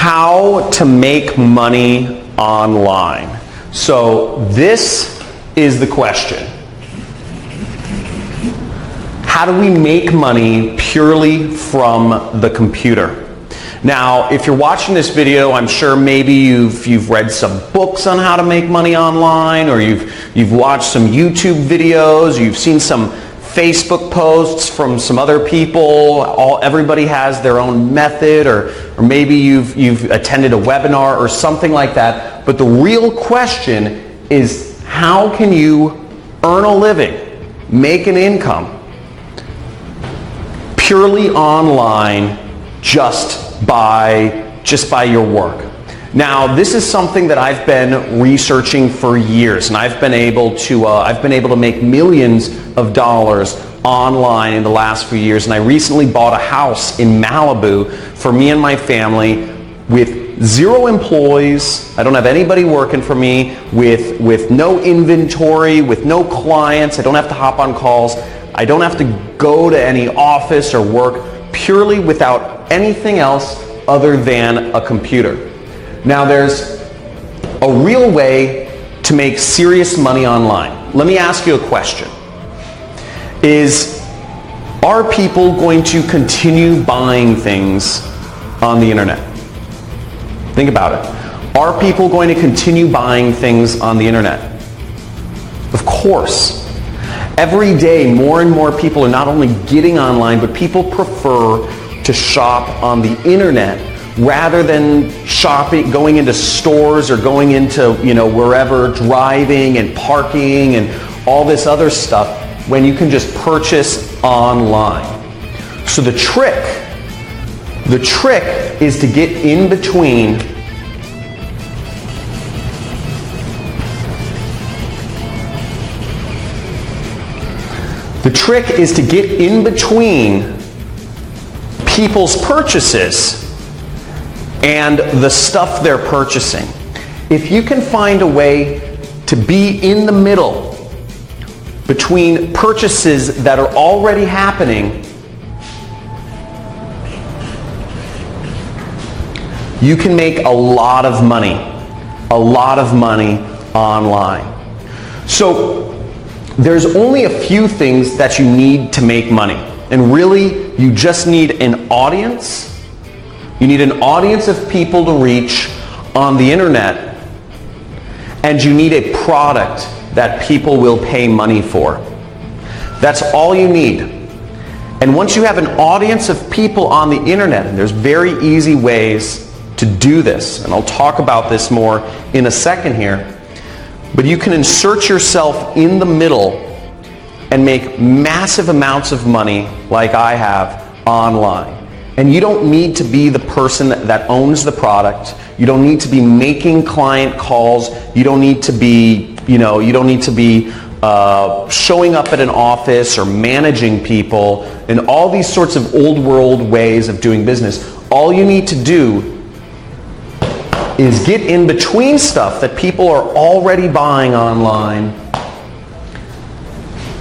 how to make money online. So this is the question. How do we make money purely from the computer? Now, if you're watching this video, I'm sure maybe you've read some books on how to make money online, or you've watched some YouTube videos, or you've seen some Facebook posts from some other people. Everybody has their own method, or maybe you've attended a webinar or something like that. But the real question is, how can you earn a living, make an income purely online just by your work? Now, this is something that I've been researching for years, and I've been able to make millions of dollars online in the last few years. And I recently bought a house in Malibu for me and my family with 0 employees. I don't have anybody working for me, with no inventory, with no clients. I don't have to hop on calls. I don't have to go to any office or work, purely without anything else other than a computer. Now, there's a real way to make serious money online. Let me ask you a question. Are people going to continue buying things on the internet? Think about it. Are people going to continue buying things on the internet? Of course. Every day, more and more people are not only getting online, but people prefer to shop on the internet rather than going into stores or going into, wherever, driving and parking and all this other stuff, when you can just purchase online. So the trick is to get in between people's purchases and the stuff they're purchasing. If you can find a way to be in the middle between purchases that are already happening, you can make a lot of money online. So there's only a few things that you need to make money. And really, you just need an audience. You need an audience of people to reach on the internet. And you need a product that people will pay money for. That's all you need. And once you have an audience of people on the internet, and there's very easy ways to do this, and I'll talk about this more in a second here, but you can insert yourself in the middle and make massive amounts of money like I have online. And you don't need to be the person that owns the product. You don't need to be making client calls. You don't need to be, showing up at an office or managing people and all these sorts of old world ways of doing business. All you need to do is get in between stuff that people are already buying online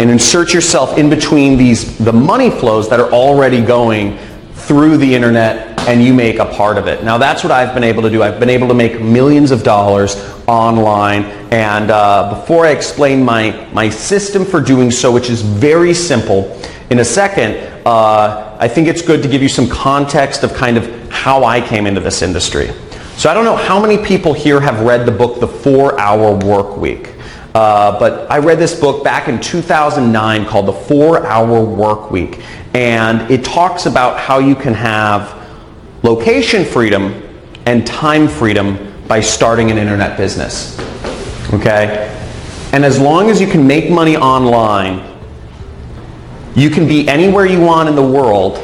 and insert yourself in between the money flows that are already going through the internet, and you make a part of it. Now, that's what I've been able to do. I've been able to make millions of dollars online, and before I explain my system for doing so, which is very simple, in a second, I think it's good to give you some context of kind of how I came into this industry. So I don't know how many people here have read the book, The 4-Hour Work Week. But I read this book back in 2009 called The 4-Hour Work Week. And it talks about how you can have location freedom and time freedom by starting an internet business. Okay? And as long as you can make money online, you can be anywhere you want in the world.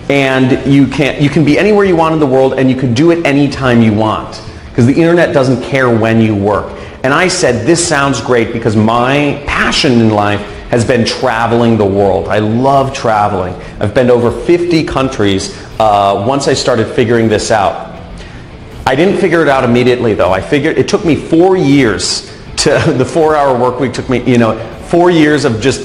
And you can be anywhere you want in the world, and you can do it anytime you want. Because the internet doesn't care when you work. And I said, this sounds great, because my passion in life has been traveling the world. I love traveling. I've been to over 50 countries once I started figuring this out. I didn't figure it out immediately, though. It took me 4 years the 4-Hour Work Week took me, 4 years of just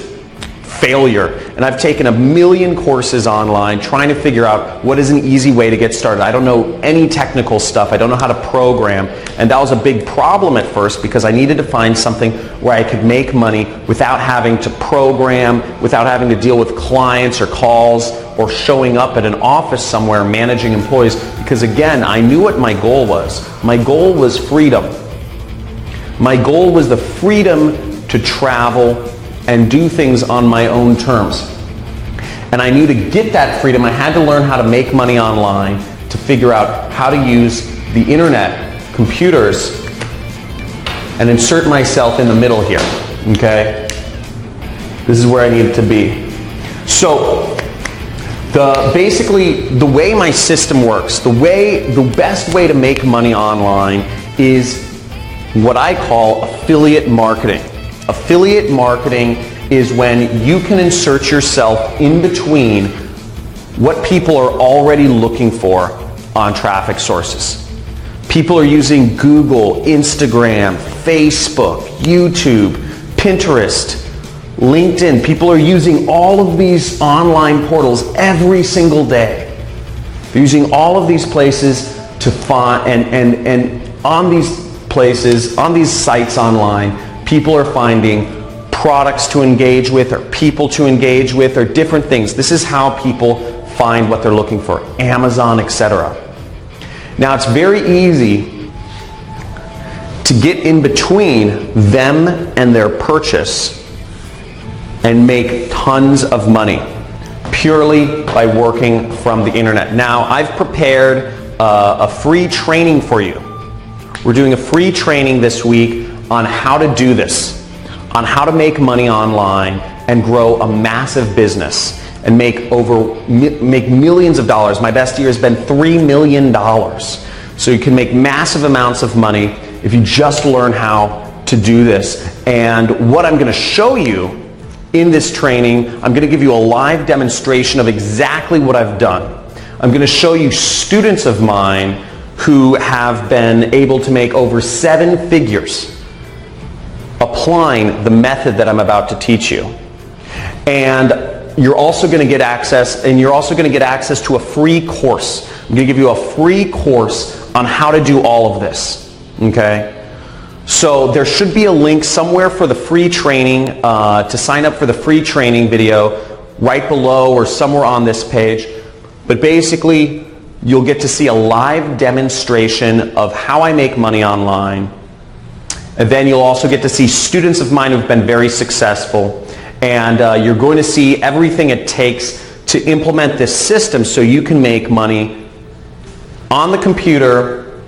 failure. and I've taken 1,000,000 courses online trying to figure out what is an easy way to get started. I don't know any technical stuff. I don't know how to program, and that was a big problem at first because I needed to find something where I could make money without having to program, without having to deal with clients or calls or showing up at an office somewhere managing employees, because again, I knew what my goal was. My goal was freedom. My goal was the freedom to travel and do things on my own terms. And I knew to get that freedom, I had to learn how to make money online, to figure out how to use the internet, computers, and insert myself in the middle here, okay? This is where I needed to be. So, basically, the way my system works, the best way to make money online is what I call affiliate marketing. Affiliate marketing is when you can insert yourself in between what people are already looking for on traffic sources. People are using Google, Instagram, Facebook, YouTube, Pinterest, LinkedIn. People are using all of these online portals every single day. They're using all of these places to find, and on these places, on these sites online, people are finding products to engage with or people to engage with or different things. This is how people find what they're looking for. Amazon, etc. Now it's very easy to get in between them and their purchase and make tons of money purely by working from the internet. Now I've prepared a free training for you. We're doing a free training this week on how to do this, on how to make money online and grow a massive business and make millions of dollars. My best year has been $3 million. So you can make massive amounts of money if you just learn how to do this. And what I'm going to show you in this training, I'm going to give you a live demonstration of exactly what I've done. I'm going to show you students of mine who have been able to make over 7 figures applying the method that I'm about to teach you. And you're also going to get access, to a free course. I'm going to give you a free course on how to do all of this. Okay? So there should be a link somewhere for the free training, to sign up for the free training video right below or somewhere on this page. But basically, you'll get to see a live demonstration of how I make money online. And then you'll also get to see students of mine who've been very successful. And you're going to see everything it takes to implement this system so you can make money on the computer,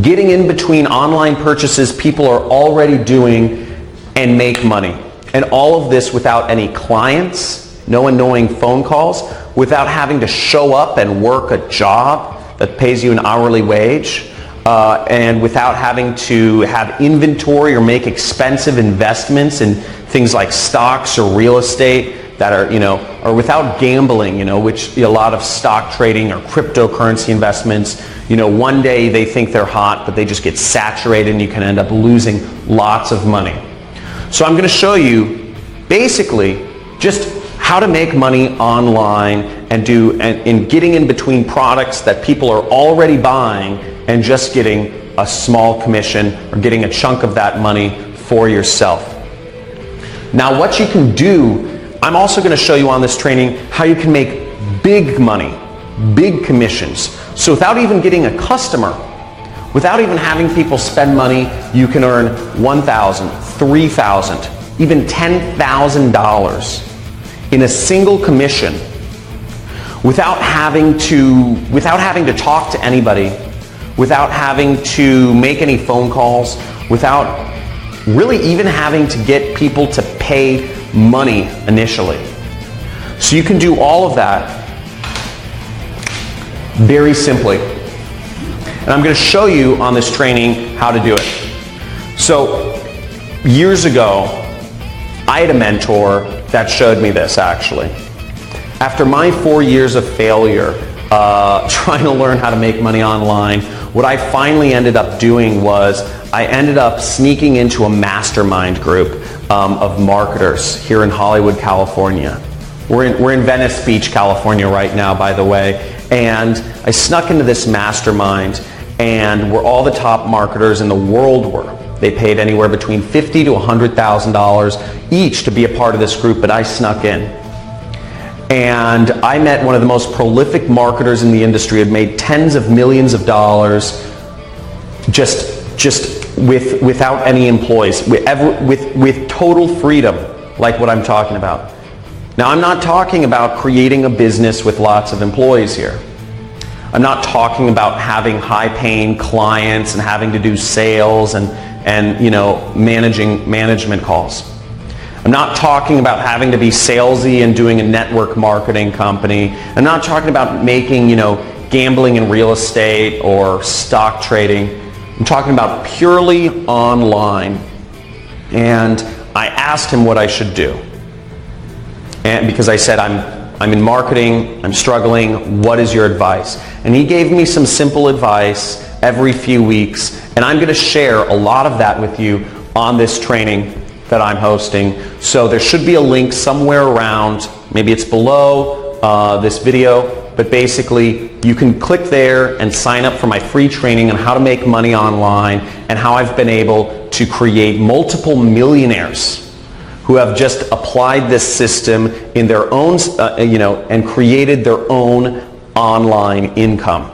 getting in between online purchases people are already doing, and make money. And all of this without any clients, no annoying phone calls, without having to show up and work a job that pays you an hourly wage, and without having to have inventory or make expensive investments in things like stocks or real estate that are, or without gambling, which a lot of stock trading or cryptocurrency investments, one day they think they're hot, but they just get saturated and you can end up losing lots of money. So I'm going to show you basically just how to make money online and in getting in between products that people are already buying and just getting a small commission or getting a chunk of that money for yourself. Now what you can do, I'm also going to show you on this training how you can make big money, big commissions. So without even getting a customer, without even having people spend money, you can earn $1,000, $3,000, even $10,000 in a single commission without having to talk to anybody, without having to make any phone calls, without really even having to get people to pay money initially. So you can do all of that very simply. And I'm going to show you on this training how to do it. So years ago, I had a mentor that showed me this actually. After my 4 years of failure trying to learn how to make money online, what I finally ended up doing was I ended up sneaking into a mastermind group of marketers here in Hollywood, California. We're in Venice Beach, California right now, by the way. And I snuck into this mastermind, and where all the top marketers in the world were. They paid anywhere between $50,000 to $100,000 each to be a part of this group, but I snuck in. And I met one of the most prolific marketers in the industry, had made tens of millions of dollars just without any employees, with total freedom, like what I'm talking about. Now, I'm not talking about creating a business with lots of employees here. I'm not talking about having high-paying clients and having to do sales and management calls. I'm not talking about having to be salesy and doing a network marketing company. I'm not talking about making, gambling in real estate or stock trading. I'm talking about purely online. And I asked him what I should do. And because I said, I'm in marketing, I'm struggling, what is your advice? And he gave me some simple advice every few weeks, and I'm going to share a lot of that with you on this training that I'm hosting. So there should be a link somewhere around, maybe it's below this video, but basically you can click there and sign up for my free training on how to make money online and how I've been able to create multiple millionaires who have just applied this system in their own, and created their own online income.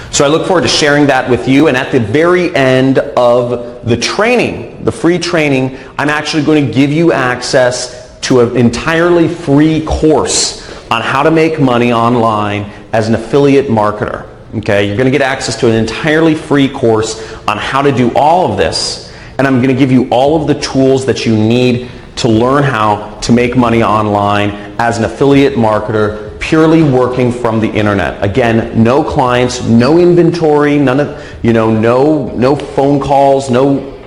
So I look forward to sharing that with you, and at the very end of the training, the free training, I'm actually going to give you access to an entirely free course on how to make money online as an affiliate marketer. Okay, you're going to get access to an entirely free course on how to do all of this, and I'm going to give you all of the tools that you need to learn how to make money online as an affiliate marketer, purely working from the internet. Again, no clients, no inventory, none of, no phone calls, no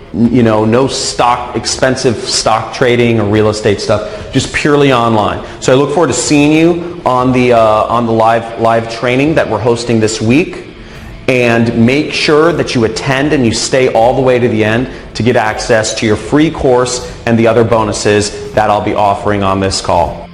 expensive stock trading or real estate stuff, just purely online. So I look forward to seeing you on the live training that we're hosting this week. And make sure that you attend and you stay all the way to the end to get access to your free course and the other bonuses that I'll be offering on this call.